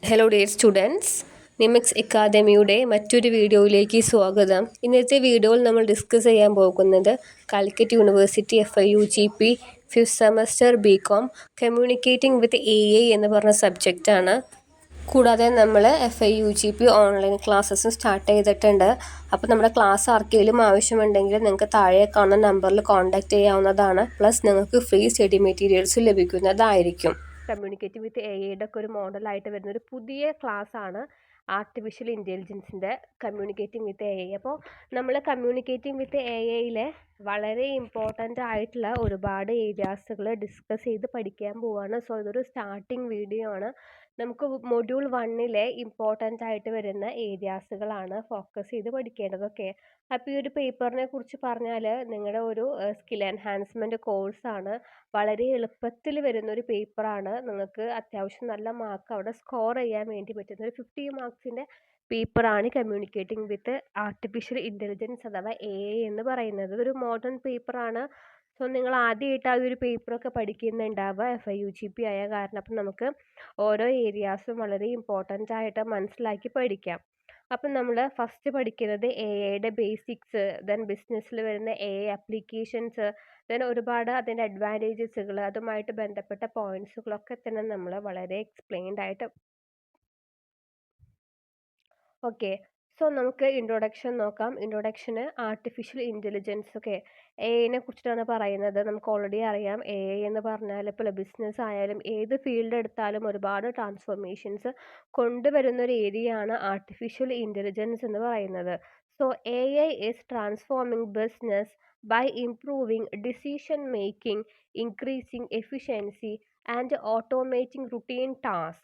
Hello dear students, നിമിക്സ് അക്കാദമിയുടെ മറ്റൊരു വീഡിയോയിലേക്ക് സ്വാഗതം. ഇന്നത്തെ വീഡിയോയിൽ നമ്മൾ ഡിസ്കസ് ചെയ്യാൻ പോകുന്നത് Calicut university FIUGP 5th semester BCom communicating വിത്ത് AI എന്ന് പറഞ്ഞ സബ്ജക്റ്റാണ്. കൂടാതെ നമ്മൾ FIUGP ഓൺലൈൻ ക്ലാസ്സസും സ്റ്റാർട്ട് ചെയ്തിട്ടുണ്ട്. അപ്പോൾ നമ്മുടെ ക്ലാസ് ആർക്കെങ്കിലും ആവശ്യമുണ്ടെങ്കിൽ നിങ്ങൾക്ക് താഴെ കാണുന്ന നമ്പറിൽ കോൺടാക്റ്റ് ചെയ്യാവുന്നതാണ്. പ്ലസ് നിങ്ങൾക്ക് ഫ്രീ സ്റ്റഡി മെറ്റീരിയൽസും ലഭിക്കുന്നതായിരിക്കും. കമ്മ്യൂണിക്കേറ്റ് വിത്ത് AIയുടെ ഒക്കെ ഒരു മോഡലായിട്ട് വരുന്ന ഒരു പുതിയ ക്ലാസ്സാണ് ആർട്ടിഫിഷ്യൽ ഇൻ്റലിജൻസിൻ്റെ കമ്മ്യൂണിക്കേറ്റിംഗ് വിത്ത് AI. അപ്പോൾ നമ്മൾ കമ്മ്യൂണിക്കേറ്റിംഗ് വിത്ത് AIയിലെ വളരെ ഇമ്പോർട്ടൻ്റ് ആയിട്ടുള്ള ഒരുപാട് ഏരിയാസുകൾ ഡിസ്കസ് ചെയ്ത് പഠിക്കാൻ പോവുകയാണ്. സോ ഇതൊരു സ്റ്റാർട്ടിങ് വീഡിയോ ആണ്. നമുക്ക് മൊഡ്യൂൾ 1 ഇമ്പോർട്ടൻ്റ് ആയിട്ട് വരുന്ന ഏരിയാസുകളാണ് ഫോക്കസ് ചെയ്ത് പഠിക്കേണ്ടത്. ഓക്കെ, അപ്പോൾ ഈ ഒരു പേപ്പറിനെ കുറിച്ച് പറഞ്ഞാൽ നിങ്ങളുടെ ഒരു സ്കിൽ എൻഹാൻസ്മെൻറ്റ് കോഴ്സാണ്. വളരെ എളുപ്പത്തിൽ വരുന്നൊരു പേപ്പറാണ്. നിങ്ങൾക്ക് അത്യാവശ്യം നല്ല മാർക്ക് അവിടെ സ്കോർ ചെയ്യാൻ വേണ്ടി പറ്റുന്ന ഒരു 50 മാർക്സിൻ്റെ പേപ്പറാണ് കമ്മ്യൂണിക്കേറ്റിംഗ് വിത്ത് ആർട്ടിഫിഷ്യൽ ഇൻ്റലിജൻസ് അഥവാ AI എന്ന് പറയുന്നത്. ഇതൊരു മോഡേൺ പേപ്പറാണ്. സോ നിങ്ങൾ ആദ്യമായിട്ട് ആ ഒരു പേപ്പറൊക്കെ പഠിക്കുന്നുണ്ടാവുക FIUGP ആയ കാരണം. അപ്പം നമുക്ക് ഓരോ ഏരിയാസും വളരെ ഇമ്പോർട്ടൻ്റ് ആയിട്ട് മനസ്സിലാക്കി പഠിക്കാം. അപ്പം നമ്മൾ ഫസ്റ്റ് പഠിക്കുന്നത് AIയുടെ ബേസിക്സ്, ദെൻ ബിസിനസ്സിൽ വരുന്ന AI ആപ്ലിക്കേഷൻസ്, ദെൻ ഒരുപാട് അതിൻ്റെ അഡ്വാൻറ്റേജസുകൾ, അതുമായിട്ട് ബന്ധപ്പെട്ട പോയിൻറ്റ്സുകളൊക്കെ തന്നെ നമ്മൾ വളരെ എക്സ്പ്ലെയിൻഡ് ആയിട്ട്. ഓക്കെ, സോ നമുക്ക് ഇൻട്രൊഡക്ഷൻ നോക്കാം. ഇൻട്രൊഡക്ഷന് ആർട്ടിഫിഷ്യൽ ഇൻ്റലിജൻസ്. ഓക്കെ, AIനെ കുറിച്ചിട്ടാണ് പറയുന്നത്. നമുക്ക് ഓൾറെഡി അറിയാം AI എന്ന് പറഞ്ഞാൽ ഇപ്പോൾ ബിസിനസ് ആയാലും ഏത് ഫീൽഡ് എടുത്താലും ഒരുപാട് ട്രാൻസ്ഫോർമേഷൻസ് കൊണ്ടുവരുന്ന ഒരു ഏരിയയാണ് ആർട്ടിഫിഷ്യൽ ഇൻ്റലിജൻസ് എന്ന് പറയുന്നത്. So AI is transforming business by improving decision making, increasing efficiency, and automating routine tasks.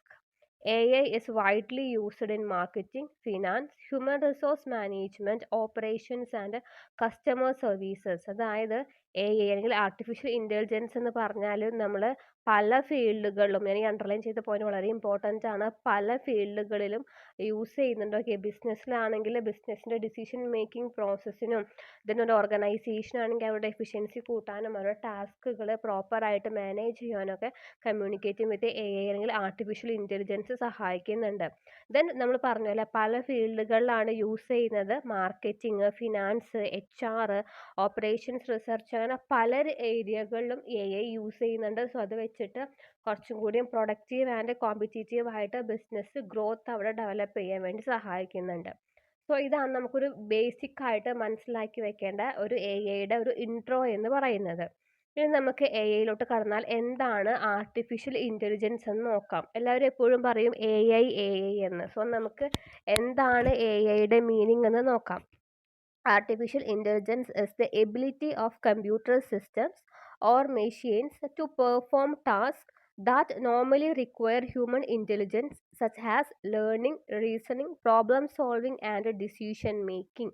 AI is widely used in marketing, finance, human resource management, operations, and customer services. അതായത് AI അല്ലെങ്കിൽ artificial intelligence എന്ന് പറഞ്ഞാൽ നമ്മൾ പല ഫീൽഡുകളിലും, ഞാൻ ഈ underline ചെയ്ത point വളരെ ഇമ്പോർട്ടൻ്റ് ആണ്, പല ഫീൽഡുകളിലും യൂസ് ചെയ്യുന്നുണ്ട്. ഓക്കെ, ബിസിനസ്സിലാണെങ്കിൽ ബിസിനസ്സിൻ്റെ ഡിസിഷൻ മേക്കിംഗ് പ്രോസസ്സിനും, ഇതിനൊരു ഓർഗനൈസേഷൻ ആണെങ്കിൽ അവരുടെ എഫിഷ്യൻസി കൂട്ടാനും അവരുടെ ടാസ്കുകൾ പ്രോപ്പറായിട്ട് മാനേജ് ചെയ്യാനൊക്കെ കമ്മ്യൂണിക്കേറ്റിംഗ് വിത്ത് AI അല്ലെങ്കിൽ ആർട്ടിഫിഷ്യൽ ഇൻ്റലിജൻസ് സഹായിക്കുന്നുണ്ട്. ദെൻ നമ്മൾ പറഞ്ഞല്ലോ പല ഫീൽഡുകളിലാണ് യൂസ് ചെയ്യുന്നത്. Marketing, finance, HR, operations, research, അങ്ങനെ പല ഏരിയകളിലും AI യൂസ് ചെയ്യുന്നുണ്ട്. സോ അത് വെച്ചിട്ട് കുറച്ചും കൂടിയും പ്രൊഡക്റ്റീവ് ആൻഡ് കോമ്പറ്റീറ്റീവ് ആയിട്ട് ബിസിനസ് ഗ്രോത്ത് അവിടെ ഡെവലപ്പ് ചെയ്യാൻ വേണ്ടി സഹായിക്കുന്നുണ്ട്. സോ ഇതാണ് നമുക്കൊരു ബേസിക് ആയിട്ട് മനസ്സിലാക്കി വെക്കേണ്ട ഒരു AIയുടെ ഒരു ഇൻട്രോ എന്ന് പറയുന്നത്. ഇനി നമുക്ക് AIയിലോട്ട് കടന്നാൽ എന്താണ് ആർട്ടിഫിഷ്യൽ ഇൻ്റലിജൻസ് എന്ന് നോക്കാം. എല്ലാവരും എപ്പോഴും പറയും AI എന്ന്. സോ നമുക്ക് എന്താണ് AIയുടെ മീനിങ് എന്ന് നോക്കാം. Artificial intelligence is the ability of computer systems or machines to perform tasks that normally require human intelligence, such as learning, reasoning, problem solving, and decision making.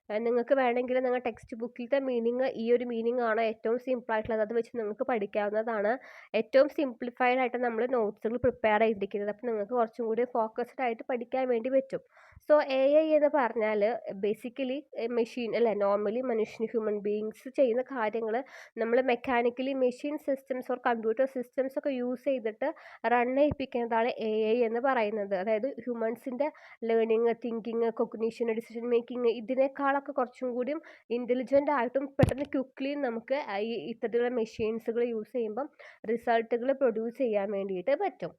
നിങ്ങൾക്ക് വേണമെങ്കിൽ നിങ്ങൾ ടെക്സ്റ്റ് ബുക്കിലത്തെ മീനിങ് ഈ ഒരു meaning ആണ് ഏറ്റവും simple ആയിട്ടുള്ളത്. അത് വെച്ച് നിങ്ങൾക്ക് പഠിക്കാവുന്നതാണ്. ഏറ്റവും സിംപ്ലിഫൈഡ് ആയിട്ട് നമ്മൾ നോട്ട്സുകൾ പ്രിപ്പയർ ചെയ്തിരിക്കുന്നത്. അപ്പോൾ നിങ്ങൾക്ക് കുറച്ചും കൂടി ഫോക്കസ്ഡ് ആയിട്ട് പഠിക്കാൻ വേണ്ടി പറ്റും. സോ AI എന്ന് പറഞ്ഞാൽ ബേസിക്കലി മെഷീൻ അല്ലേ, നോർമലി ഹ്യൂമൻ ബീയിങ്സ് ചെയ്യുന്ന കാര്യങ്ങൾ നമ്മൾ mechanically machine systems or computer systems ഒക്കെ യൂസ് ചെയ്തിട്ട് റൺ ചെയ്യിപ്പിക്കുന്നതാണ് AI എന്ന് പറയുന്നത്. അതായത് ഹ്യൂമൻസിൻ്റെ learning, thinking, cognition, decision making ഇതിനേക്കാളൊക്കെ കുറച്ചും കൂടിയും ഇൻ്റലിജൻ്റ് ആയിട്ടും പെട്ടെന്ന് ക്വിക്ക്ലി നമുക്ക് ഈ ഇത്തരത്തിലുള്ള മെഷീൻസുകൾ യൂസ് ചെയ്യുമ്പം റിസൾട്ടുകൾ പ്രൊഡ്യൂസ് ചെയ്യാൻ വേണ്ടിയിട്ട് പറ്റും.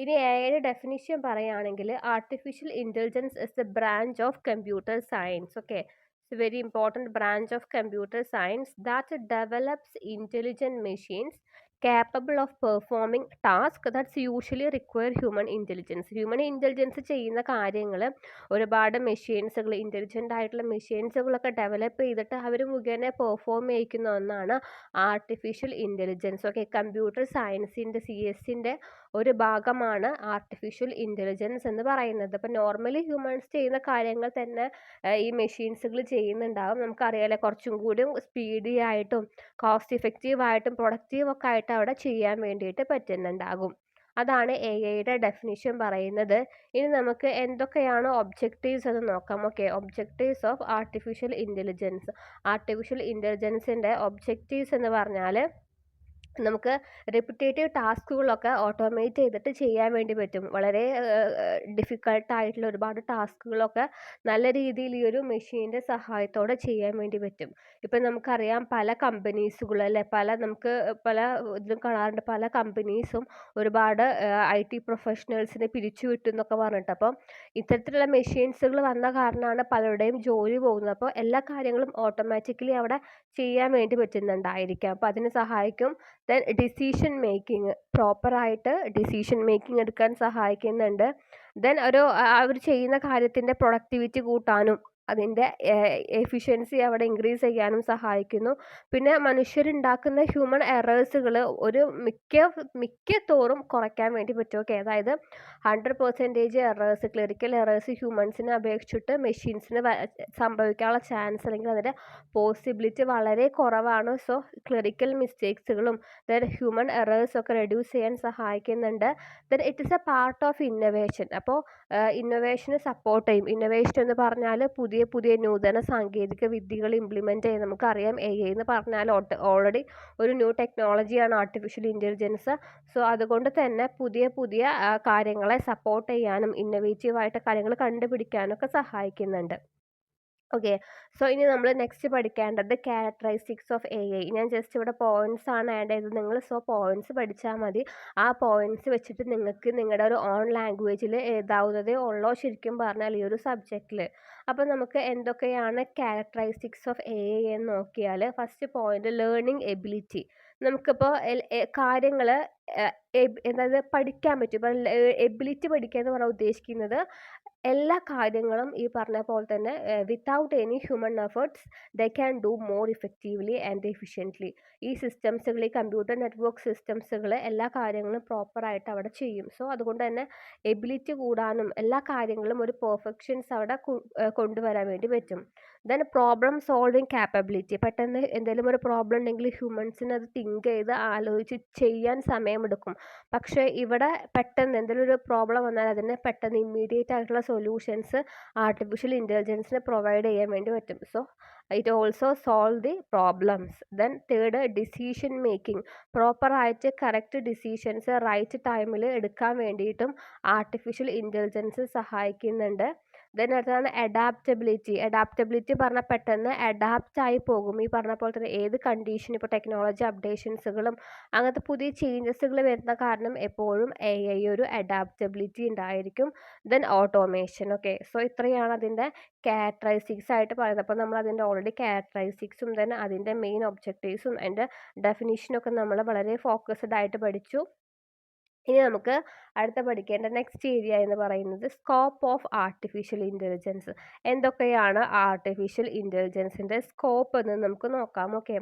ഇനി AIയുടെ ഡെഫിനിഷൻ പറയുകയാണെങ്കിൽ artificial intelligence is the branch of computer science. Okay, it's very important branch of computer science that develops intelligent machines capable of performing tasks that usually require human intelligence. Human intelligence ചെയ്യുന്ന കാര്യങ്ങൾ ഒരുപാട് മെഷീൻസുകൾ, intelligent ആയിട്ടുള്ള മെഷീൻസുകളൊക്കെ develop ചെയ്തിട്ട് അവർ മുഖേന perform ചെയ്യിക്കുന്ന ഒന്നാണ് artificial intelligence. Okay, computer സയൻസിൻ്റെ CSൻ്റെ ഒരു ഭാഗമാണ് ആർട്ടിഫിഷ്യൽ ഇൻ്റലിജൻസ് എന്ന് പറയുന്നത്. അപ്പോൾ നോർമലി ഹ്യൂമൻസ് ചെയ്യുന്ന കാര്യങ്ങൾ തന്നെ ഈ മെഷീൻസുകൾ ചെയ്യുന്നുണ്ടാവും. നമുക്കറിയാലോ കുറച്ചും കൂടി സ്പീഡി ആയിട്ടും കോസ്റ്റ് ഇഫക്റ്റീവായിട്ടും പ്രൊഡക്റ്റീവൊക്കെ ആയിട്ട് അവിടെ ചെയ്യാൻ വേണ്ടിയിട്ട് പറ്റുന്നുണ്ടാകും. അതാണ് AIയുടെ ഡെഫിനിഷൻ പറയുന്നത്. ഇനി നമുക്ക് എന്തൊക്കെയാണ് ഒബ്ജക്റ്റീവ്സ് എന്ന് നോക്കാം. Okay, objectives of artificial intelligence. Artificial ഇൻ്റലിജൻസിൻ്റെ ഒബ്ജക്റ്റീവ്സ് എന്ന് പറഞ്ഞാൽ നമുക്ക് റിപ്പിറ്റേറ്റീവ് ടാസ്കുകളൊക്കെ ഓട്ടോമേറ്റ് ചെയ്തിട്ട് ചെയ്യാൻ വേണ്ടി പറ്റും. വളരെ ഡിഫിക്കൾട്ടായിട്ടുള്ള ഒരുപാട് ടാസ്കുകളൊക്കെ നല്ല രീതിയിൽ ഈ ഒരു മെഷീൻ്റെ സഹായത്തോടെ ചെയ്യാൻ വേണ്ടി പറ്റും. ഇപ്പം നമുക്കറിയാം പല കമ്പനീസുകൾ അല്ലേ, പല ഇതിലും കാണാറുണ്ട്, പല കമ്പനീസും ഒരുപാട് IT പ്രൊഫഷണൽസിനെ പിരിച്ചു വിട്ടു എന്നൊക്കെ പറഞ്ഞിട്ട്. അപ്പം ഇത്തരത്തിലുള്ള മെഷീൻസുകൾ വന്ന കാരണമാണ് പലരുടെയും ജോലി പോകുന്നത്. അപ്പോൾ എല്ലാ കാര്യങ്ങളും ഓട്ടോമാറ്റിക്കലി അവിടെ ചെയ്യാൻ വേണ്ടി പറ്റുന്നുണ്ടായിരിക്കാം. അപ്പോൾ അതിന് സഹായിക്കും. ദെൻ ഡിസിഷൻ മേക്കിംഗ്, പ്രോപ്പറായിട്ട് ഡിസിഷൻ മേക്കിംഗ് എടുക്കാൻ സഹായിക്കുന്നുണ്ട്. ദെൻ അവർ ചെയ്യുന്ന കാര്യത്തിൻ്റെ പ്രൊഡക്ടിവിറ്റി കൂട്ടാനും അതിൻ്റെ എഫിഷ്യൻസി അവിടെ ഇൻക്രീസ് ചെയ്യാനും സഹായിക്കുന്നു. പിന്നെ മനുഷ്യരുണ്ടാക്കുന്ന ഹ്യൂമൻ എറേഴ്സുകൾ ഒരു മിക്കത്തോറും കുറയ്ക്കാൻ വേണ്ടി പറ്റും. ഓക്കെ, അതായത് 100% എറേഴ്സ്, ക്ലറിക്കൽ എറേഴ്സ് ഹ്യൂമൻസിനെ അപേക്ഷിച്ചിട്ട് മെഷീൻസിന് സംഭവിക്കാനുള്ള ചാൻസ് അല്ലെങ്കിൽ അതിൻ്റെ പോസിബിലിറ്റി വളരെ കുറവാണ്. സോ ക്ലറിക്കൽ മിസ്റ്റേക്സുകളും ഹ്യൂമൻ എറേഴ്സ് ഒക്കെ റെഡ്യൂസ് ചെയ്യാൻ സഹായിക്കുന്നുണ്ട്. Then it is A part of innovation. അപ്പോൾ ഇന്നൊവേഷന് സപ്പോർട്ട് ചെയ്യും. ഇന്നൊവേഷൻ എന്ന് പറഞ്ഞാൽ പുതിയ പുതിയ നൂതന സാങ്കേതിക വിദ്യകൾ ഇംപ്ലിമെൻറ്റ് ചെയ്യും. നമുക്കറിയാം AI എന്ന് പറഞ്ഞാൽ ഓൾറെഡി ഒരു ന്യൂ ടെക്നോളജിയാണ് ആർട്ടിഫിഷ്യൽ ഇൻ്റലിജൻസ്. സോ അതുകൊണ്ട് തന്നെ പുതിയ പുതിയ കാര്യങ്ങളെ സപ്പോർട്ട് ചെയ്യാനും ഇന്നൊവേറ്റീവായിട്ട് കാര്യങ്ങൾ കണ്ടുപിടിക്കാനും ഒക്കെ സഹായിക്കുന്നുണ്ട്. ഓക്കെ, സോ ഇനി നമ്മൾ നെക്സ്റ്റ് പഠിക്കേണ്ടത് ക്യാരക്ടറിസ്റ്റിക്സ് ഓഫ് AI. ഞാൻ ജസ്റ്റ് ഇവിടെ പോയിന്റ്സ് ആണ് ആഡ് ചെയ്തത്. നിങ്ങൾ പോയിന്റ്സ് പഠിച്ചാൽ മതി. ആ പോയിന്റ്സ് വെച്ചിട്ട് നിങ്ങൾക്ക് നിങ്ങളുടെ ഒരു ഓൺ ലാംഗ്വേജിൽ എഴുതാവുന്നതേ ഉള്ളൂ ശരിക്കും പറഞ്ഞാൽ ഈ ഒരു സബ്ജക്റ്റിൽ. അപ്പോൾ നമുക്ക് എന്തൊക്കെയാണ് ക്യാരക്ടറിസ്റ്റിക്സ് ഓഫ് AI എന്ന് നോക്കിയാൽ, ഫസ്റ്റ് പോയിന്റ് ലേണിംഗ് എബിലിറ്റി. നമുക്കിപ്പോൾ കാര്യങ്ങൾ അതായത് പഠിക്കാൻ പറ്റും. ഇപ്പം എബിലിറ്റി പഠിക്കുക എന്ന് പറഞ്ഞാൽ ഉദ്ദേശിക്കുന്നത് എല്ലാ കാര്യങ്ങളും ഈ പറഞ്ഞ പോലെ തന്നെ without any human efforts they can do more effectively and efficiently. ഈ സിസ്റ്റംസുകൾ, ഈ കമ്പ്യൂട്ടർ നെറ്റ്വർക്ക് സിസ്റ്റംസുകൾ എല്ലാ കാര്യങ്ങളും പ്രോപ്പറായിട്ട് അവിടെ ചെയ്യും. സോ അതുകൊണ്ട് തന്നെ എബിലിറ്റി കൂടാനും എല്ലാ കാര്യങ്ങളും ഒരു പെർഫെക്ഷൻസ് അവിടെ കൊണ്ടുവരാൻ വേണ്ടി പറ്റും. Then problem solving capability. പെട്ടെന്ന് എന്തെങ്കിലും ഒരു പ്രോബ്ലം ഉണ്ടെങ്കിൽ ഹ്യൂമൻസിന് അത് തിങ്ക് ചെയ്ത് ആലോചിച്ച് ചെയ്യാൻ സമയമെടുക്കും. പക്ഷേ ഇവിടെ പെട്ടെന്ന് എന്തെങ്കിലും ഒരു പ്രോബ്ലം വന്നാൽ അതിന് പെട്ടെന്ന് ഇമ്മീഡിയറ്റ് ആയിട്ടുള്ള സൊല്യൂഷൻസ് ആർട്ടിഫിഷ്യൽ ഇൻ്റലിജൻസിന് പ്രൊവൈഡ് ചെയ്യാൻ വേണ്ടി പറ്റും. So it also solve the problems. Then third, decision making. പ്രോപ്പറായിട്ട് കറക്റ്റ് ഡിസിഷൻസ് റൈറ്റ് ടൈമിൽ എടുക്കാൻ വേണ്ടിയിട്ടും ആർട്ടിഫിഷ്യൽ ഇൻ്റലിജൻസ് സഹായിക്കുന്നുണ്ട്. ദെൻ അടുത്തതാണ് അഡാപ്റ്റബിലിറ്റി. അഡാപ്റ്റബിലിറ്റി പറഞ്ഞാൽ പെട്ടെന്ന് അഡാപ്റ്റ് ആയി പോകും. ഈ പറഞ്ഞ പോലെ തന്നെ ഏത് കണ്ടീഷൻ, ഇപ്പോൾ ടെക്നോളജി അപ്ഡേഷൻസുകളും അങ്ങനത്തെ പുതിയ ചേഞ്ചസുകൾ വരുന്ന കാരണം എപ്പോഴും AI ഒരു അഡാപ്റ്റബിലിറ്റി ഉണ്ടായിരിക്കും. Then automation. ഓക്കെ, സോ ഇത്രയാണ് അതിൻ്റെ ക്യാരക്ടറിസ്റ്റിക്സ് ആയിട്ട് പറയുന്നത്. അപ്പോൾ നമ്മൾ അതിൻ്റെ ഓൾറെഡി ക്യാരക്ടറിസ്റ്റിക്സും ദെൻ അതിൻ്റെ മെയിൻ ഒബ്ജക്റ്റീവ്സും അതിൻ്റെ ഡെഫിനിഷനൊക്കെ നമ്മൾ വളരെ ഫോക്കസ്ഡ് ആയിട്ട് പഠിച്ചു. ഇനി നമുക്ക് അടുത്ത പഠിക്കേണ്ട നെക്സ്റ്റ് ഏരിയ എന്ന് പറയുന്നത് സ്കോപ്പ് ഓഫ് ആർട്ടിഫിഷ്യൽ ഇൻ്റലിജൻസ്. എന്തൊക്കെയാണ് ആർട്ടിഫിഷ്യൽ ഇൻ്റലിജൻസിൻ്റെ സ്കോപ്പ് എന്ന് നമുക്ക് നോക്കാം. ഓക്കെ,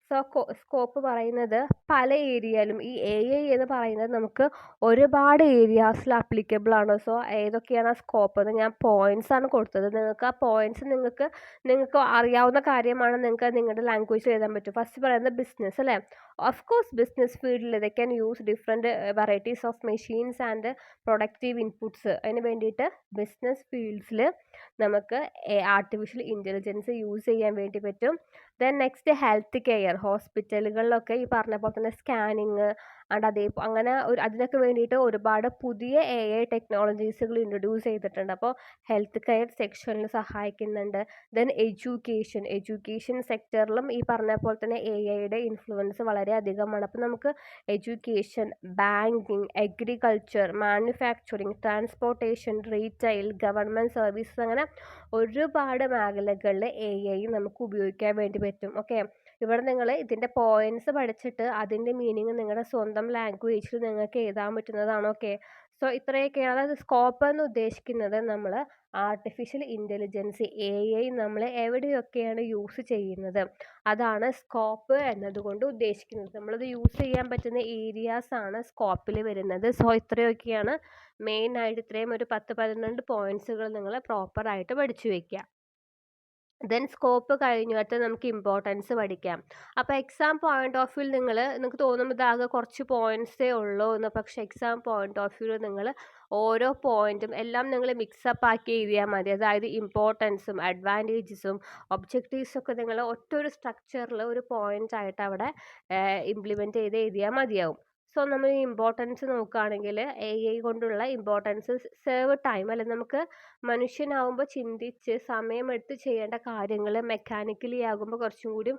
സോ സ്കോപ്പ് പറയുന്നത് പല ഏരിയയിലും ഈ AI എന്ന് പറയുന്നത് നമുക്ക് ഒരുപാട് ഏരിയാസിൽ അപ്ലിക്കബിൾ ആണ്. സോ ഏതൊക്കെയാണ് ആ സ്കോപ്പ് എന്ന് ഞാൻ പോയിന്റ്സ് ആണ് കൊടുത്തത്. നിങ്ങൾക്ക് ആ പോയിന്റ്സ് നിങ്ങൾക്ക് അറിയാവുന്ന കാര്യമാണ്, നിങ്ങൾക്ക് നിങ്ങളുടെ ലാംഗ്വേജിൽ എഴുതാൻ പറ്റും. ഫസ്റ്റ് പറയുന്നത് ബിസിനസ് അല്ലേ. ഓഫ് കോഴ്സ് ബിസിനസ് ഫീൽഡിൽ they can use different varieties of machines and productive inputs. അതിന് വേണ്ടിയിട്ട് ബിസിനസ് ഫീൽഡ്സിൽ നമുക്ക് ആർട്ടിഫിഷ്യൽ ഇൻ്റലിജൻസ് യൂസ് ചെയ്യാൻ വേണ്ടി പറ്റും. Then next health care. ഹോസ്പിറ്റലുകളിലൊക്കെ ഈ പറഞ്ഞ പോലെ തന്നെ സ്കാനിങ് അങ്ങനെ അതിനൊക്കെ വേണ്ടിയിട്ട് ഒരുപാട് പുതിയ AI ടെക്നോളജീസുകൾ ഇൻട്രൊഡ്യൂസ് ചെയ്തിട്ടുണ്ട്. അപ്പോൾ ഹെൽത്ത് കെയർ സെക്ഷനിൽ സഹായിക്കുന്നുണ്ട്. ദെൻ എഡ്യൂക്കേഷൻ സെക്ടറിലും ഈ പറഞ്ഞ പോലെ തന്നെ AIയുടെ ഇൻഫ്ലുവൻസ് വളരെ അധികമാണ്. അപ്പോൾ നമുക്ക് education, banking, agriculture, manufacturing, transportation, retail, government services, അങ്ങനെ ഒരുപാട് മേഖലകളിൽ AI നമുക്ക് ഉപയോഗിക്കാൻ വേണ്ടി പറ്റും. ഓക്കെ, ഇവിടെ നിങ്ങൾ ഇതിൻ്റെ പോയിന്റ്സ് പഠിച്ചിട്ട് അതിൻ്റെ മീനിങ് നിങ്ങളുടെ സ്വന്തം ലാംഗ്വേജിൽ നിങ്ങൾക്ക് എഴുതാൻ പറ്റുന്നതാണ്. ഓക്കെ, സോ ഇത്രയൊക്കെയാണ്. അതായത് സ്കോപ്പ് എന്ന് ഉദ്ദേശിക്കുന്നത് നമ്മൾ ആർട്ടിഫിഷ്യൽ ഇൻ്റലിജൻസ് AI നമ്മൾ എവിടെയൊക്കെയാണ് യൂസ് ചെയ്യുന്നത്, അതാണ് സ്കോപ്പ് എന്നതുകൊണ്ട് ഉദ്ദേശിക്കുന്നത്. നമ്മളത് യൂസ് ചെയ്യാൻ പറ്റുന്ന ഏരിയാസ് ആണ് സ്കോപ്പിൽ വരുന്നത്. സോ ഇത്രയൊക്കെയാണ് മെയിനായിട്ട്. ഇത്രയും ഒരു 10-12 പോയിന്റ്സുകൾ നിങ്ങൾ പ്രോപ്പറായിട്ട് പഠിച്ചു വയ്ക്കുക. ദെൻ സ്കോപ്പ് കഴിഞ്ഞു അടുത്ത നമുക്ക് ഇമ്പോർട്ടൻസ് പഠിക്കാം. അപ്പോൾ എക്സാം പോയിന്റ് ഓഫ് വ്യൂവിൽ നിങ്ങൾക്ക് തോന്നും ഇതാകെ കുറച്ച് പോയിന്റ്സേ ഉള്ളൂ എന്ന്. പക്ഷേ എക്സാം പോയിന്റ് ഓഫ് വ്യൂവിൽ നിങ്ങൾ ഓരോ പോയിന്റും എല്ലാം നിങ്ങൾ മിക്സപ്പ് ആക്കി എഴുതിയാൽ മതി. അതായത് ഇമ്പോർട്ടൻസും അഡ്വാൻറ്റേജസും ഒബ്ജക്റ്റീവ്സും ഒക്കെ നിങ്ങൾ ഒറ്റൊരു സ്ട്രക്ചറിൽ ഒരു പോയിന്റ് ആയിട്ട് അവിടെ ഇംപ്ലിമെൻറ്റ് ചെയ്ത് എഴുതിയാൽ മതിയാവും. സോ നമ്മൾ ഇമ്പോർട്ടൻസ് നോക്കുകയാണെങ്കിൽ AI കൊണ്ടുള്ള ഇമ്പോർട്ടൻസ് സേവ് ടൈം അല്ലെ, നമുക്ക് മനുഷ്യനാവുമ്പോൾ ചിന്തിച്ച് സമയമെടുത്ത് ചെയ്യേണ്ട കാര്യങ്ങൾ മെക്കാനിക്കലി ആകുമ്പോൾ കുറച്ചും കൂടി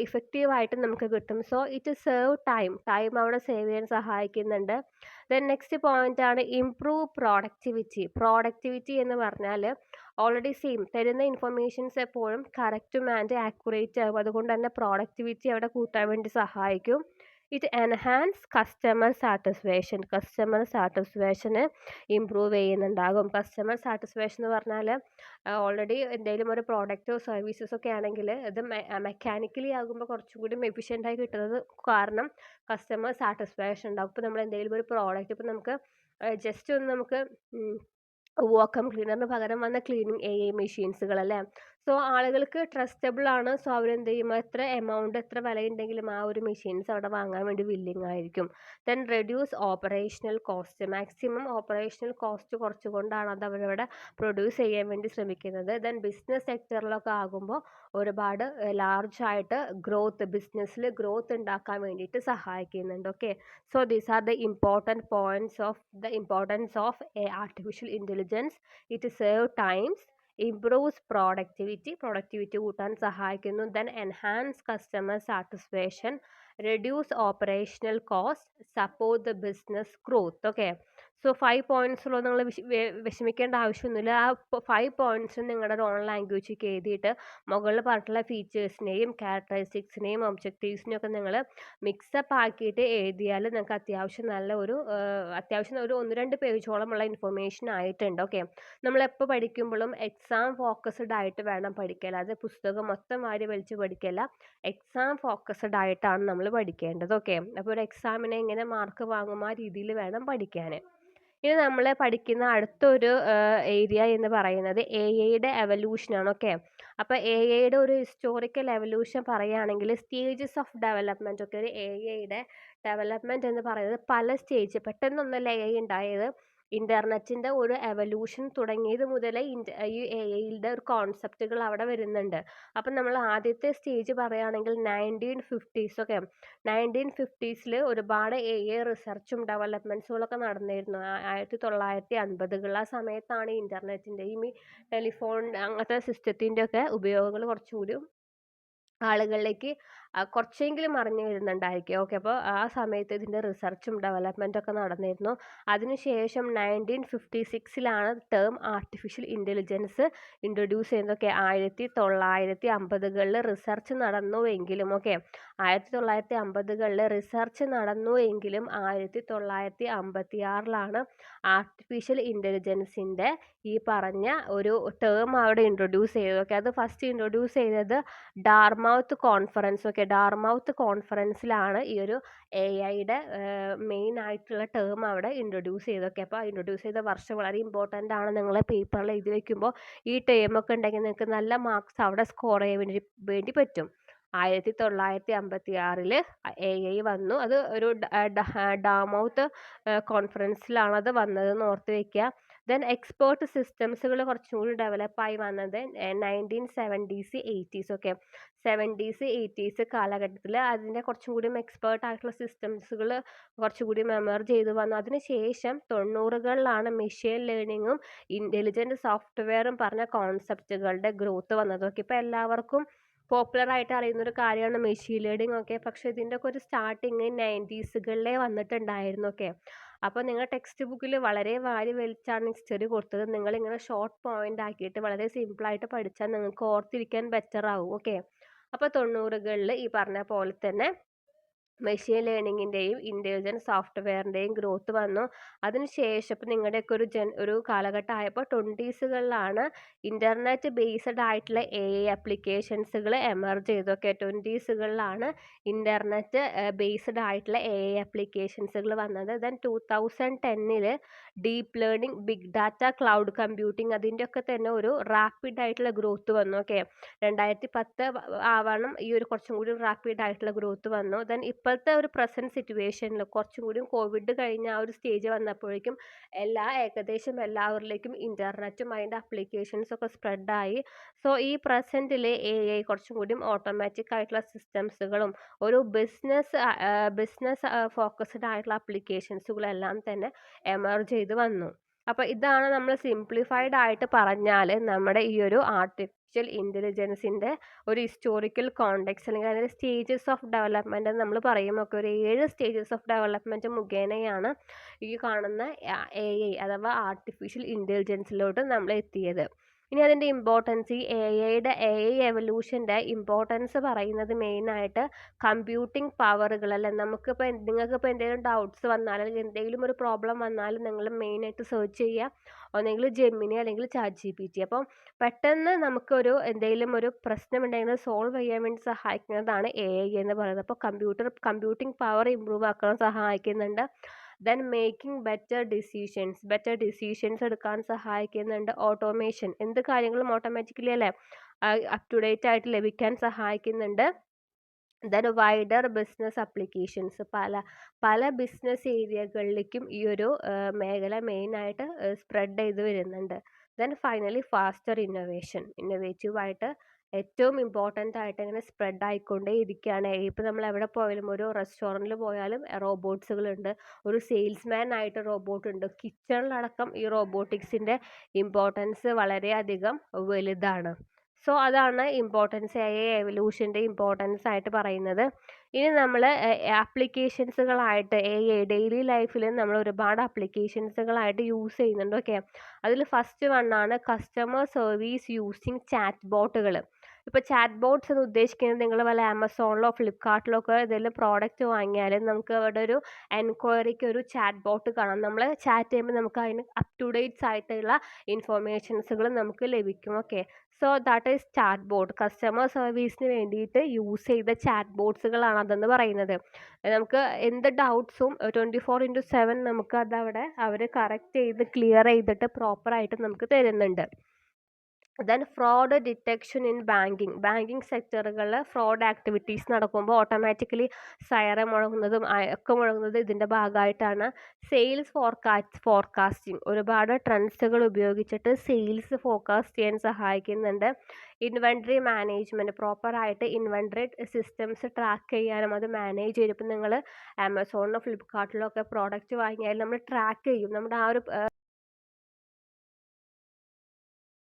ഇഫക്റ്റീവായിട്ട് നമുക്ക് കിട്ടും. സോ ഇറ്റ് സേവ് ടൈം അവിടെ സേവ് ചെയ്യാൻ സഹായിക്കുന്നുണ്ട്. ദെൻ നെക്സ്റ്റ് പോയിന്റ് ആണ് ഇംപ്രൂവ് പ്രോഡക്റ്റിവിറ്റി എന്ന് പറഞ്ഞാൽ ഓൾറെഡി സെയിം തരുന്ന ഇൻഫർമേഷൻസ് എപ്പോഴും കറക്റ്റും ആൻഡ് ആക്യുറേറ്റ് ആകും. അതുകൊണ്ട് തന്നെ പ്രോഡക്റ്റിവിറ്റി അവിടെ കൂട്ടാൻ വേണ്ടി സഹായിക്കും. ഇറ്റ് എൻഹാൻസ് കസ്റ്റമർ സാറ്റിസ്ഫാക്ഷന് ഇമ്പ്രൂവ് ചെയ്യുന്നുണ്ടാകും. കസ്റ്റമർ സാറ്റിസ്ഫാക്ഷൻ എന്ന് പറഞ്ഞാൽ ഓൾറെഡി എന്തെങ്കിലും ഒരു പ്രോഡക്റ്റോ സർവീസസോ ഒക്കെ ആണെങ്കിൽ ഇത് മെക്കാനിക്കലി ആകുമ്പോൾ കുറച്ചും കൂടി എഫിഷ്യൻ്റായി കിട്ടുന്നത് കാരണം കസ്റ്റമർ സാറ്റിസ്ഫാക്ഷൻ ഉണ്ടാകും. ഇപ്പോൾ നമ്മൾ എന്തെങ്കിലും ഒരു പ്രോഡക്റ്റ് ഇപ്പോൾ നമുക്ക് ജസ്റ്റ് ഒന്ന് നമുക്ക് വാക്വം ക്ലീനറിന് പകരം വന്ന ക്ലീനിങ് AI മെഷീൻസുകൾ അല്ലേ. സോ ആളുകൾക്ക് ട്രസ്റ്റബിൾ ആണ്. സോ അവരെന്ത് ചെയ്യും, എത്ര എമൗണ്ട് എത്ര വിലയുണ്ടെങ്കിലും ആ ഒരു മെഷീൻസ് അവിടെ വാങ്ങാൻ വേണ്ടി വില്ലിങ് ആയിരിക്കും. Then reduce operational cost, maximum operational cost കുറച്ചുകൊണ്ടാണ് അത് അവരവിടെ പ്രൊഡ്യൂസ് ചെയ്യാൻ വേണ്ടി ശ്രമിക്കുന്നത്. ദെൻ ബിസിനസ് സെക്ടറിലൊക്കെ ആകുമ്പോൾ ഒരുപാട് ലാർജായിട്ട് ബിസിനസ്സിൽ ഗ്രോത്ത് ഉണ്ടാക്കാൻ വേണ്ടിയിട്ട് സഹായിക്കുന്നുണ്ട്. Okay, so these are the important points of the importance of artificial intelligence. It save times, improves productivity കൂട്ടാൻ സഹായിക്കുന്നു. Then enhance customer satisfaction, reduce operational cost, support the business growth. Okay, so 5 പോയിന്റ്സുള്ള നിങ്ങൾ വിഷമിക്കേണ്ട ആവശ്യമൊന്നുമില്ല. ആ 5 പോയിന്റ്സും നിങ്ങളുടെ on ലാംഗ്വേജിലേക്ക് എഴുതിയിട്ട് മുകളിൽ പറഞ്ഞിട്ടുള്ള ഫീച്ചേഴ്സിനെയും ക്യാരക്ടറിസ്റ്റിക്സിനെയും ഒബ്ജക്റ്റീവ്സിനെയും ഒക്കെ നിങ്ങൾ മിക്സപ്പ് ആക്കിയിട്ട് എഴുതിയാൽ നിങ്ങൾക്ക് അത്യാവശ്യം ഒരു 1-2 പേജോളമുള്ള ഇൻഫർമേഷൻ ആയിട്ടുണ്ട്. ഓക്കെ, നമ്മളെപ്പോൾ പഠിക്കുമ്പോഴും എക്സാം ഫോക്കസ്ഡ് ആയിട്ട് വേണം പഠിക്കാൻ. അല്ലാതെ പുസ്തകം മൊത്തം വാരി വലിച്ച് പഠിക്കല്ല, എക്സാം ഫോക്കസ്ഡ് ആയിട്ടാണ് നമ്മൾ പഠിക്കേണ്ടത്. ഓക്കെ, അപ്പോൾ ഒരു എക്സാമിനെ എങ്ങനെ മാർക്ക് വാങ്ങും ആ രീതിയിൽ വേണം പഠിക്കാൻ. ഇനി നമ്മൾ പഠിക്കുന്ന അടുത്തൊരു ഏരിയ എന്ന് പറയുന്നത് AIയുടെ എവല്യൂഷനാണ്. ഓക്കെ, അപ്പോൾ AIയുടെ ഒരു ഹിസ്റ്റോറിക്കൽ എവല്യൂഷൻ പറയുകയാണെങ്കിൽ സ്റ്റേജസ് ഓഫ് ഡെവലപ്മെൻറ്റ്. ഒക്കെ ഒരു AIയുടെ ഡെവലപ്മെൻറ്റ് എന്ന് പറയുന്നത് പല സ്റ്റേജ്, പെട്ടെന്നൊന്നല്ല AI ഉണ്ടായത്. ഇൻ്റർനെറ്റിൻ്റെ ഒരു എവല്യൂഷൻ തുടങ്ങിയത് മുതലേ ഈ AIയുടെ ഒരു കോൺസെപ്റ്റുകൾ അവിടെ വരുന്നുണ്ട്. അപ്പം നമ്മൾ ആദ്യത്തെ സ്റ്റേജ് പറയുകയാണെങ്കിൽ 1950s. ഒക്കെ 1950s ഒരുപാട് AI റിസർച്ചും ഡെവലപ്മെൻറ്റ്സുകളൊക്കെ നടന്നിരുന്നു. 1950 ആ സമയത്താണ് ഇൻ്റർനെറ്റിൻ്റെയും ഈ ടെലിഫോൺ അങ്ങനത്തെ സിസ്റ്റത്തിൻ്റെ ഒക്കെ ഉപയോഗങ്ങൾ കുറച്ചുകൂടി ആളുകളിലേക്ക് കുറച്ചെങ്കിലും അറിഞ്ഞു വരുന്നുണ്ടായിരിക്കും. ഓക്കെ, അപ്പോൾ ആ സമയത്ത് ഇതിൻ്റെ റിസർച്ചും ഡെവലപ്മെൻറ്റും ഒക്കെ നടന്നിരുന്നു. അതിനുശേഷം 1956 ടേം ആർട്ടിഫിഷ്യൽ ഇൻ്റലിജൻസ് ഇൻട്രൊഡ്യൂസ് ചെയ്യുന്നതൊക്കെ. 1950 റിസർച്ച് നടന്നുവെങ്കിലും 1950 റിസർച്ച് നടന്നുവെങ്കിലും 1956 ആർട്ടിഫിഷ്യൽ ഇൻ്റലിജൻസിൻ്റെ ഈ പറഞ്ഞ ഒരു ടേം അവിടെ ഇൻട്രൊഡ്യൂസ് ചെയ്തത്. ഓക്കെ, അത് ഫസ്റ്റ് ഇൻട്രൊഡ്യൂസ് ചെയ്തത് ഡാർമൗത്ത് കോൺഫറൻസിലാണ് ഈ ഒരു AIയുടെ മെയിൻ ആയിട്ടുള്ള ടേം അവിടെ ഇൻട്രൊഡ്യൂസ് ചെയ്തതൊക്കെ. അപ്പോൾ ഇൻട്രൊഡ്യൂസ് ചെയ്ത വർഷം വളരെ ഇമ്പോർട്ടൻ്റ് ആണ്. നിങ്ങൾ പേപ്പറിൽ എഴുതി വയ്ക്കുമ്പോൾ ഈ ടേമൊക്കെ ഉണ്ടെങ്കിൽ നിങ്ങൾക്ക് നല്ല മാർക്സ് അവിടെ സ്കോർ ചെയ്യാൻ വേണ്ടി പറ്റും. 1956 AI വന്നു. അത് ഒരു ഡാർമൗത്ത് കോൺഫറൻസിലാണ് അത് വന്നതെന്ന് ഓർത്ത് വയ്ക്കുക. ദെൻ എക്സ്പേർട്ട് സിസ്റ്റംസുകൾ കുറച്ചും കൂടി ഡെവലപ്പായി വന്നത് 1970s 80s. ഒക്കെ 70s 80s കാലഘട്ടത്തിൽ അതിൻ്റെ കുറച്ചും കൂടി എക്സ്പേർട്ട് ആയിട്ടുള്ള സിസ്റ്റംസുകൾ കുറച്ചുകൂടി മെമർജ് ചെയ്ത് വന്നു. അതിനുശേഷം 90കളിലാണ് മെഷീൻ ലേണിങ്ങും ഇൻ്റലിജൻറ്റ് സോഫ്റ്റ്വെയറും പറഞ്ഞ കോൺസെപ്റ്റുകളുടെ ഗ്രോത്ത് വന്നത്. ഓക്കെ, ഇപ്പോൾ എല്ലാവർക്കും പോപ്പുലറായിട്ട് അറിയുന്നൊരു കാര്യമാണ് മെഷീൻ ലേണിംഗ്. ഒക്കെ പക്ഷേ ഇതിൻ്റെയൊക്കെ ഒരു സ്റ്റാർട്ടിങ് 90s വന്നിട്ടുണ്ടായിരുന്നു. ഓക്കെ, അപ്പോൾ നിങ്ങൾ ടെക്സ്റ്റ് ബുക്കിൽ വളരെ വാരി വലിച്ചാണ് ഹിസ്റ്ററി കൊടുത്തത്. നിങ്ങളിങ്ങനെ ഷോർട്ട് പോയിന്റ് ആക്കിയിട്ട് വളരെ സിമ്പിളായിട്ട് പഠിച്ചാൽ നിങ്ങൾക്ക് ഓർത്തിരിക്കാൻ ബെറ്റർ ആവും. ഓക്കെ, അപ്പോൾ 90കളിൽ ഈ പറഞ്ഞ പോലെ തന്നെ മെഷീൻ ലേണിങ്ങിൻ്റെയും ഇൻ്റലിജൻറ്റ് സോഫ്റ്റ്വെയറിൻ്റെയും ഗ്രോത്ത് വന്നു. അതിനുശേഷം ഇപ്പോൾ നിങ്ങളുടെയൊക്കെ ഒരു കാലഘട്ടം ആയപ്പോൾ 20s ഇൻ്റർനെറ്റ് ബേസ്ഡ് ആയിട്ടുള്ള AI ആപ്ലിക്കേഷൻസുകൾ എമർജ് ചെയ്തൊക്കെ. 20s ഇൻ്റർനെറ്റ് ബേസ്ഡ് ആയിട്ടുള്ള AI ആപ്ലിക്കേഷൻസുകൾ വന്നത്. Then 2010 deep learning, big data, cloud computing അതിൻ്റെയൊക്കെ തന്നെ ഒരു റാപ്പിഡ് ആയിട്ടുള്ള ഗ്രോത്ത് വന്നു. ഓക്കെ, 2010 ആവണം ഈ ഒരു കുറച്ചും കൂടി റാപ്പിഡ് ആയിട്ടുള്ള ഗ്രോത്ത് വന്നു. ദെൻ ഇപ്പോഴത്തെ ഒരു പ്രസൻറ്റ് സിറ്റുവേഷനിൽ കുറച്ചും കൂടി കോവിഡ് കഴിഞ്ഞ ആ ഒരു സ്റ്റേജ് വന്നപ്പോഴേക്കും ഏകദേശം എല്ലാവരിലേക്കും ഇൻ്റർനെറ്റും അതിൻ്റെ അപ്ലിക്കേഷൻസ് ഒക്കെ സ്പ്രെഡായി. സോ ഈ പ്രസൻറ്റിൽ AI കുറച്ചും കൂടി ഓട്ടോമാറ്റിക് ആയിട്ടുള്ള സിസ്റ്റംസുകളും ഒരു ബിസിനസ് ഫോക്കസ്ഡ് ആയിട്ടുള്ള അപ്ലിക്കേഷൻസുകളെല്ലാം തന്നെ എമർജ് ചെയ്ത് വന്നു. അപ്പോൾ ഇതാണ് നമ്മൾ സിംപ്ലിഫൈഡ് ആയിട്ട് പറഞ്ഞാൽ നമ്മുടെ ഈ ഒരു ആർട്ടിഫിഷ്യൽ ഇൻ്റലിജൻസിൻ്റെ ഒരു ഹിസ്റ്റോറിക്കൽ കോണ്ടെക്സ്റ്റ് അല്ലെങ്കിൽ അതിൻ്റെ സ്റ്റേജസ് ഓഫ് ഡെവലപ്മെൻറ്റ് എന്ന് നമ്മൾ പറയും. ഒക്കെ ഒരു 7 സ്റ്റേജസ് ഓഫ് ഡെവലപ്മെൻറ്റ് മുഖേനയാണ് ഈ കാണുന്ന AI അഥവാ ആർട്ടിഫിഷ്യൽ ഇൻ്റലിജൻസിലോട്ട് നമ്മൾ എത്തിയത്. ഇനി അതിൻ്റെ ഇമ്പോർട്ടൻസ്, ഈ AI എവല്യൂഷൻ്റെ ഇമ്പോർട്ടൻസ് പറയുന്നത് മെയിനായിട്ട് കമ്പ്യൂട്ടിംഗ് പവറുകൾ അല്ലേ. നിങ്ങൾക്കിപ്പോൾ എന്തെങ്കിലും ഡൗട്ട്സ് വന്നാൽ അല്ലെങ്കിൽ എന്തെങ്കിലും ഒരു പ്രോബ്ലം വന്നാൽ നിങ്ങൾ മെയിനായിട്ട് സെർച്ച് ചെയ്യുക ഒന്നെങ്കിൽ ജെമിനി അല്ലെങ്കിൽ ChatGPT. അപ്പം പെട്ടെന്ന് നമുക്കൊരു എന്തെങ്കിലും ഒരു പ്രശ്നമുണ്ടെങ്കിൽ സോൾവ് ചെയ്യാൻ വേണ്ടി സഹായിക്കുന്നതാണ് AI എന്ന് പറയുന്നത്. അപ്പോൾ കമ്പ്യൂട്ടിംഗ് പവർ ഇമ്പ്രൂവ് ആക്കാൻ സഹായിക്കുന്നുണ്ട്. ദെൻ മേക്കിംഗ് ബെറ്റർ ഡിസിഷൻസ് എടുക്കാൻ സഹായിക്കുന്നുണ്ട്. ഓട്ടോമേഷൻ, എന്ത് കാര്യങ്ങളും ഓട്ടോമാറ്റിക്കലി അല്ലേ അപ് ടു ഡേറ്റ് ആയിട്ട് ലഭിക്കാൻ സഹായിക്കുന്നുണ്ട്. ദെൻ വൈഡർ ബിസിനസ് അപ്ലിക്കേഷൻസ്, പല ബിസിനസ് ഏരിയകളിലേക്കും ഈ ഒരു മേഖല മെയിനായിട്ട് സ്പ്രെഡ് ചെയ്ത് വരുന്നുണ്ട്. ദെൻ ഫൈനലി ഫാസ്റ്റർ ഇന്നോവേറ്റീവായിട്ട് ഏറ്റവും ഇമ്പോർട്ടൻ്റ് ആയിട്ട് ഇങ്ങനെ സ്പ്രെഡ് ആയിക്കൊണ്ടേ ഇരിക്കുകയാണ്. ഇപ്പോൾ നമ്മൾ എവിടെ പോയാലും ഒരു റെസ്റ്റോറൻറ്റിൽ പോയാലും റോബോട്ട്സുകളുണ്ട്, ഒരു സെയിൽസ്മാൻ ആയിട്ട് റോബോട്ട് ഉണ്ട്. കിച്ചണിലടക്കം ഈ റോബോട്ടിക്സിൻ്റെ ഇമ്പോർട്ടൻസ് വളരെയധികം വലുതാണ്. സോ അതാണ് ഇമ്പോർട്ടൻസ്, AI എവല്യൂഷൻ്റെ ഇമ്പോർട്ടൻസ് ആയിട്ട് പറയുന്നത്. ഇനി നമ്മൾ ആപ്ലിക്കേഷൻസുകളായിട്ട് AI ഡെയിലി ലൈഫിൽ നമ്മൾ ഒരുപാട് ആപ്ലിക്കേഷൻസുകളായിട്ട് യൂസ് ചെയ്യുന്നുണ്ട്. ഓക്കെ, അതിൽ ഫസ്റ്റ് വണ്ണാണ് കസ്റ്റമർ സർവീസ് യൂസിങ് ചാറ്റ് ബോട്ടുകൾ. ഇപ്പോൾ ചാറ്റ് ബോട്ട്സ് എന്ന് ഉദ്ദേശിക്കുന്നത് നിങ്ങൾ വല്ല ആമസോണിലോ ഫ്ലിപ്കാർട്ടിലോ ഒക്കെ ഏതെങ്കിലും പ്രോഡക്റ്റ് വാങ്ങിയാൽ നമുക്ക് അവിടെ ഒരു എൻക്വയറിക്ക് ഒരു ചാറ്റ് ബോട്ട് കാണാം. നമ്മൾ ചാറ്റ് ചെയ്യുമ്പോൾ നമുക്ക് അതിന് അപ് ടു ഡേറ്റ്സ് ആയിട്ടുള്ള ഇൻഫോർമേഷൻസുകൾ നമുക്ക് ലഭിക്കും. Okay, so that is chat bot. Customer സർവീസിന് വേണ്ടിയിട്ട് യൂസ് ചെയ്ത ചാറ്റ് ബോട്ട്സുകളാണ് അതെന്ന് പറയുന്നത്. നമുക്ക് എന്ത് ഡൗട്ട്സും 24/7 നമുക്ക് അതവിടെ അവർ കറക്റ്റ് ചെയ്ത് ക്ലിയർ ചെയ്തിട്ട് പ്രോപ്പറായിട്ട് നമുക്ക് തരുന്നുണ്ട്. ദെൻ ഫ്രോഡ് ഡിറ്റക്ഷൻ ഇൻ ബാങ്കിങ് സെക്ടറുകളിൽ ഫ്രോഡ് ആക്ടിവിറ്റീസ് നടക്കുമ്പോൾ ഓട്ടോമാറ്റിക്കലി സൈറൻ മുഴങ്ങുന്നതും ഒക്കെ മുഴങ്ങുന്നത് ഇതിൻ്റെ ഭാഗമായിട്ടാണ്. സെയിൽസ് ഫോർകാസ്റ്റിംഗ്, ഒരുപാട് ട്രെൻഡ്സുകൾ ഉപയോഗിച്ചിട്ട് സെയിൽസ് ഫോർകാസ്റ്റ് ചെയ്യാൻ സഹായിക്കുന്നുണ്ട്. ഇൻവെൻട്രി മാനേജ്മെൻറ്റ്, പ്രോപ്പറായിട്ട് ഇൻവെൻട്രി സിസ്റ്റംസ് ട്രാക്ക് ചെയ്യാനും അത് മാനേജ് ചെയ്യും. ഇപ്പം നിങ്ങൾ ആമസോണിലോ ഫ്ലിപ്കാർട്ടിലോ ഒക്കെ പ്രോഡക്റ്റ് വാങ്ങിയാൽ നമ്മൾ ട്രാക്ക് ചെയ്യും നമ്മുടെ ആ ഒരു